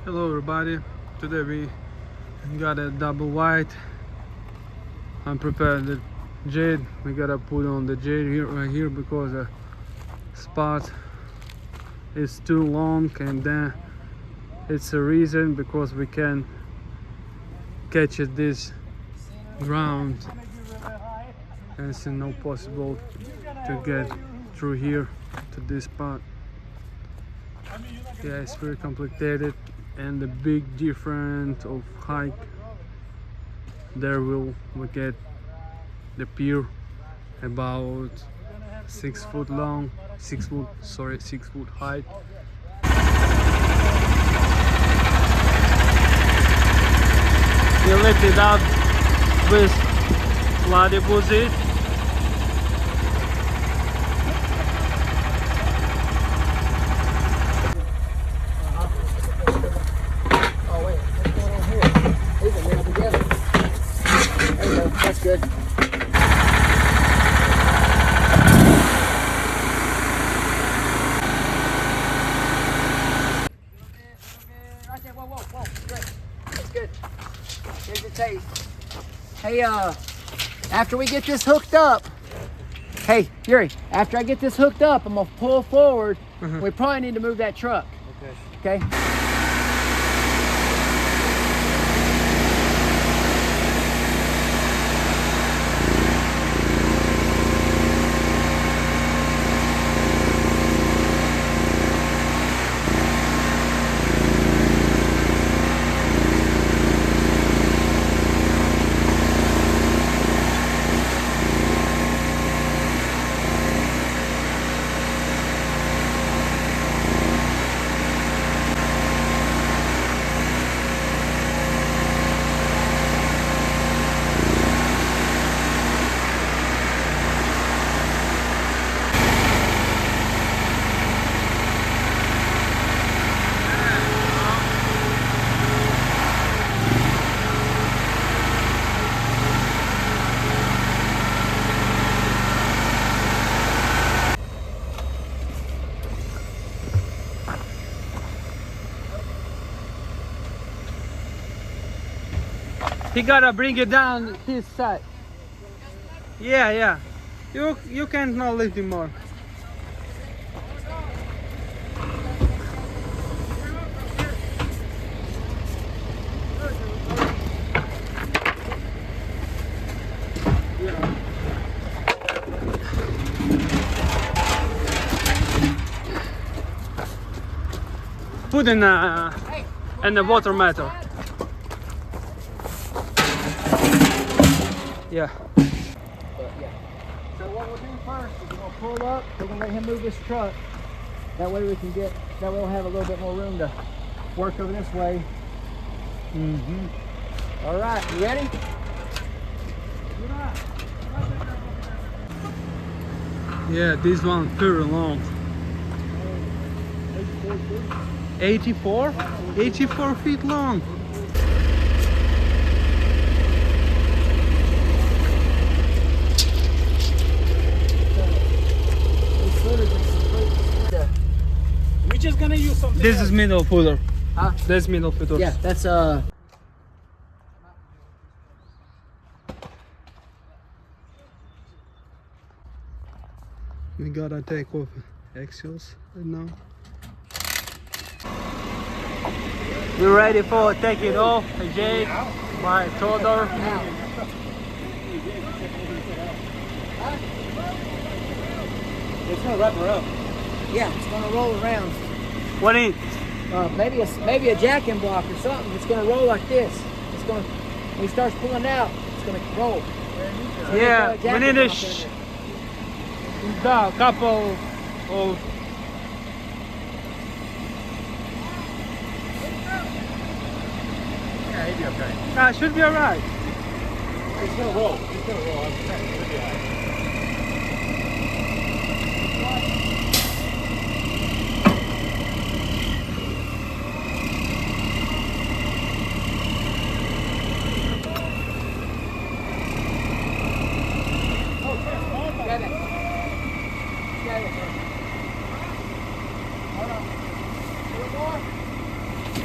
Hello everybody, today we got a double white. I'm preparing the jade. We gotta put on the jade here, right here, because the spot is too long, and then it's a reason because we can catch it this ground and it's no possible to get through here to this spot. Yeah, it's very complicated, and the big difference of height there we get the pier about 6 foot long, 6 foot height. We lift it up with platypus. That's good. Right there, whoa. Good. That's good. Here's your taste. Hey, after we get this hooked up, hey, Yuri, after I get this hooked up, I'm gonna pull forward. We probably need to move that truck. Okay. He gotta bring it down his side. Yeah. You can't not lift him more. Put in the water meter. Yeah. So what we'll do first is we're gonna pull up. We're gonna let him move this truck. That way we can get. That way we'll have a little bit more room to work over this way. All right, you ready? Yeah, this one very long. 84? 84 feet long. We're just gonna use something. This is middle footer. Huh? That's middle footer. Yeah, that's We gotta take off axles right now. We're ready for take it off. Jake, my shoulder. It's gonna wrap around. yeah, it's gonna roll around. What is? Maybe a jacking block or something. It's gonna roll like this. It's gonna when he starts pulling out, it's gonna roll. So Yeah, there's no we need jacking a block in couple of. Yeah, he'd be okay. Should be alright. It's gonna roll. It's gonna roll. I'm saying it'll be alright.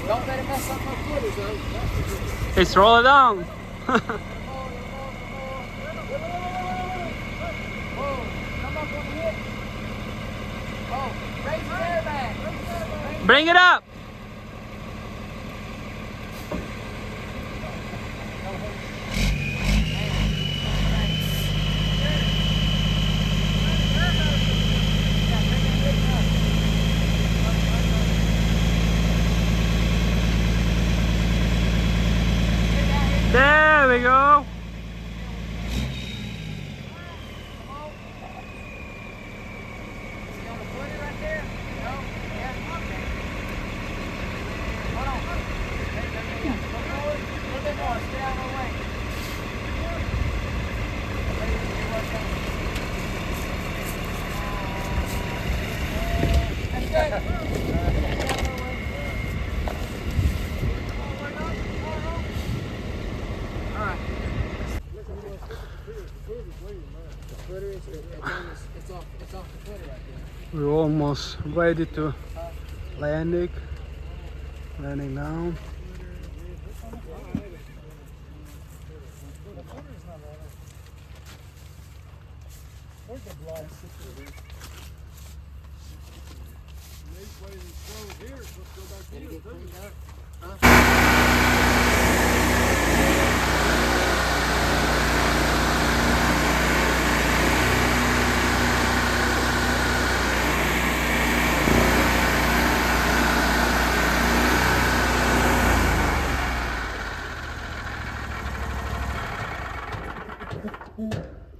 Don't let it mess up my footers though. It's roll it down. Whoa, come up on the hip. Oh, raise your airbag. Bring it up. There we go. It's off the footer right there. We're almost ready to landing down. Where's the block? Here, let's go back to you.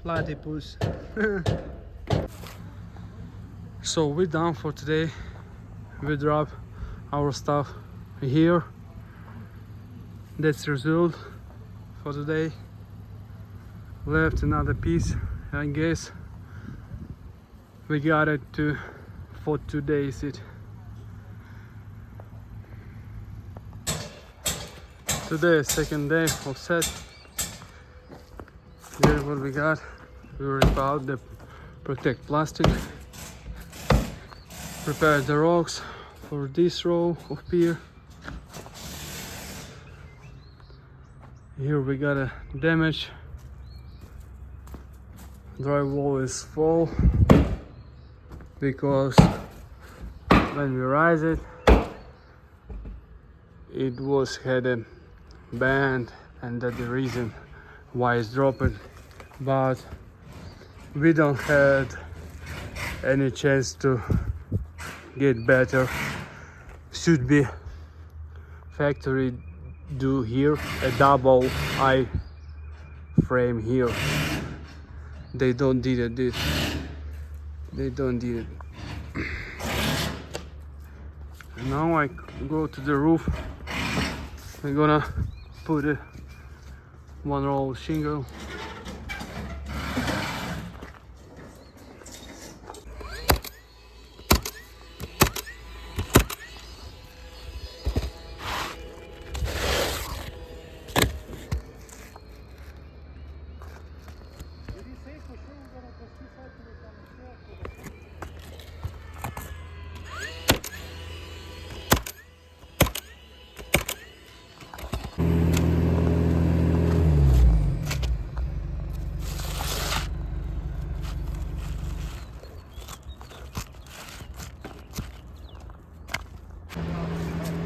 Platypus. So we're done for today. We drop our stuff here. That's the result for today. Left another piece. I guess we got it for 2 days. Today is second day of set. Here's what we got. We rip out the protect plastic. Prepare the rocks for this row of pier. Here we got a damage. Drywall is full because when we raise it, it was had a bend, and that's the reason why it's dropping. But we don't have any chance to get better. Should be factory do here a double I frame here. They don't did it. They don't did it. Now I go to the roof. I'm gonna put a one roll shingle.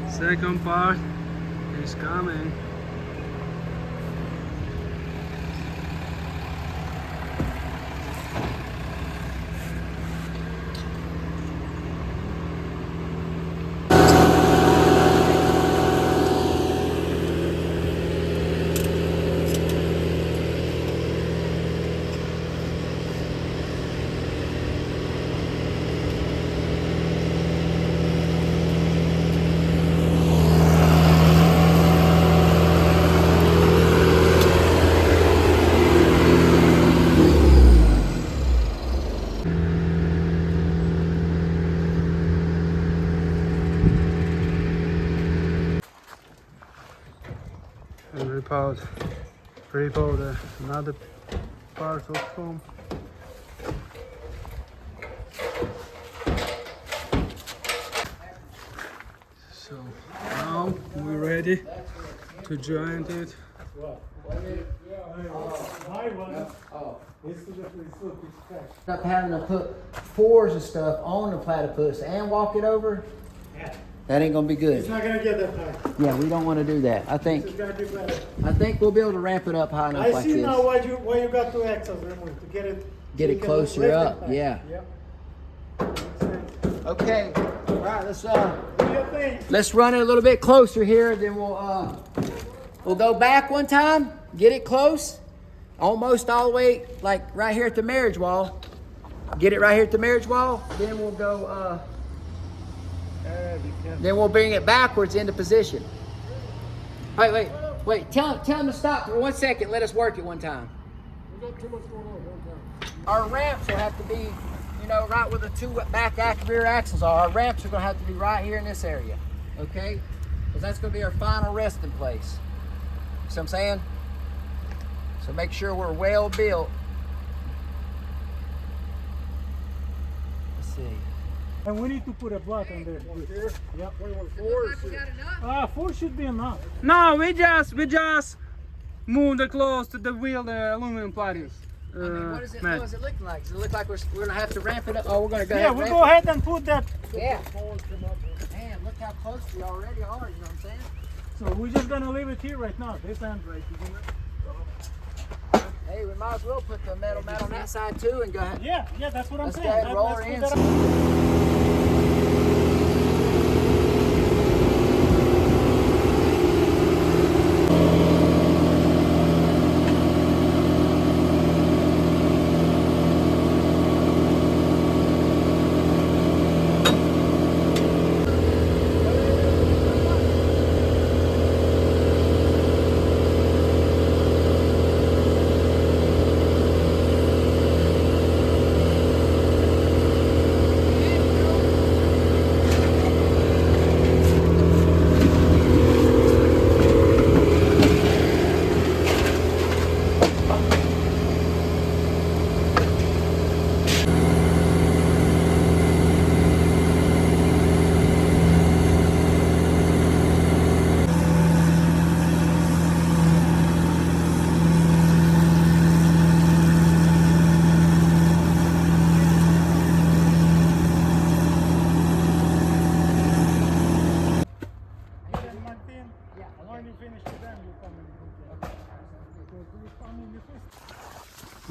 Second part is coming. And rip out another part of foam. So now now we're ready to join it. Up having to put fours and stuff on the platypus and walk it over. Yeah. That ain't gonna be good. It's not gonna get that high. Yeah, we don't want to do that. I It's think gonna be better. we'll be able to ramp it up high enough I like see this. now why you got two axles removed to get it. Get so it you can closer lift it up, back. yeah. Yep. Makes sense. Okay. All right. Do your thing. Let's run it a little bit closer here. Then we'll go back one time. Get it close, almost all the way, like right here at the marriage wall. Get it right here at the marriage wall. Then we'll go. Then we'll bring it backwards into position. Wait. Tell him to stop for 1 second. Let us work it one time. We got too much going on. Our ramps will have to be, right where the two rear axles are. Our ramps are going to have to be right here in this area, okay? Because that's going to be our final resting place. See what I'm saying? So make sure we're well built. Let's see. And we need to put a block on there. Here? Yep. What do you want, 4? 4 should be enough. No, we just move the clothes to the wheel, the aluminum plates. What does it look like? Does it look like we're going to have to ramp it up? Oh, we're going to go Yeah, ahead we'll and go ahead and put that. Yeah. Man, look how close we already are, you know what I'm saying? So we're just gonna leave it here right now. This end right here. Hey, we might as well put the metal mat on that side too and go ahead. Yeah, that's what I'm Let's saying. go ahead and roll her Let's in. put that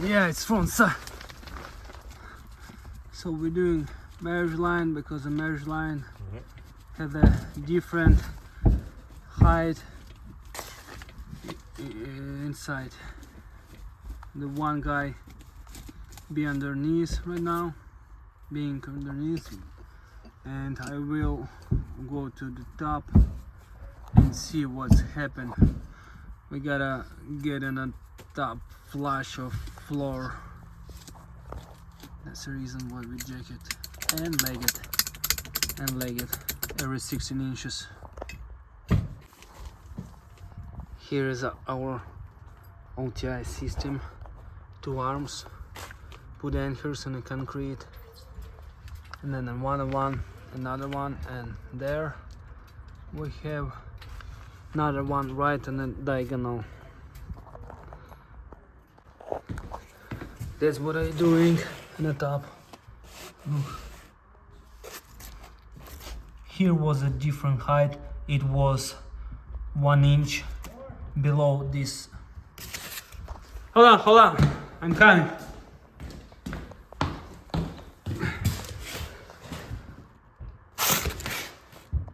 Yeah, it's front side. So we're doing marriage line because the marriage line has a different height inside. The one guy be underneath right now, being underneath, and I will go to the top and see what's happened. We gotta get in a top flush of floor. That's the reason why we jack it and leg it every 16 inches. Here is our OTI system. 2 arms, put anchors in the concrete, and then another one, and there we have another one right on the diagonal. That's what I'm doing in the top. Look. Here was a different height. It was 1 inch below this. Hold on, I'm coming.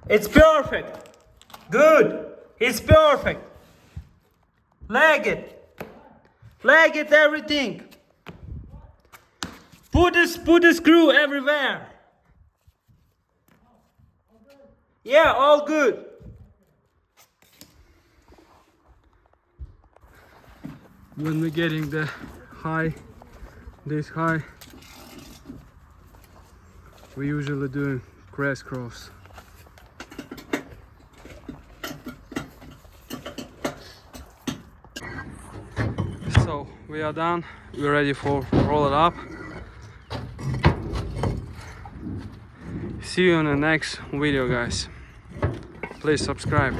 It's perfect. Good. It's perfect. Leg it, everything. Put the screw everywhere. Yeah, all good. When we're getting the this high, we usually do crisscross. So we are done. We're ready for roll it up. See you in the next video, guys. please subscribe.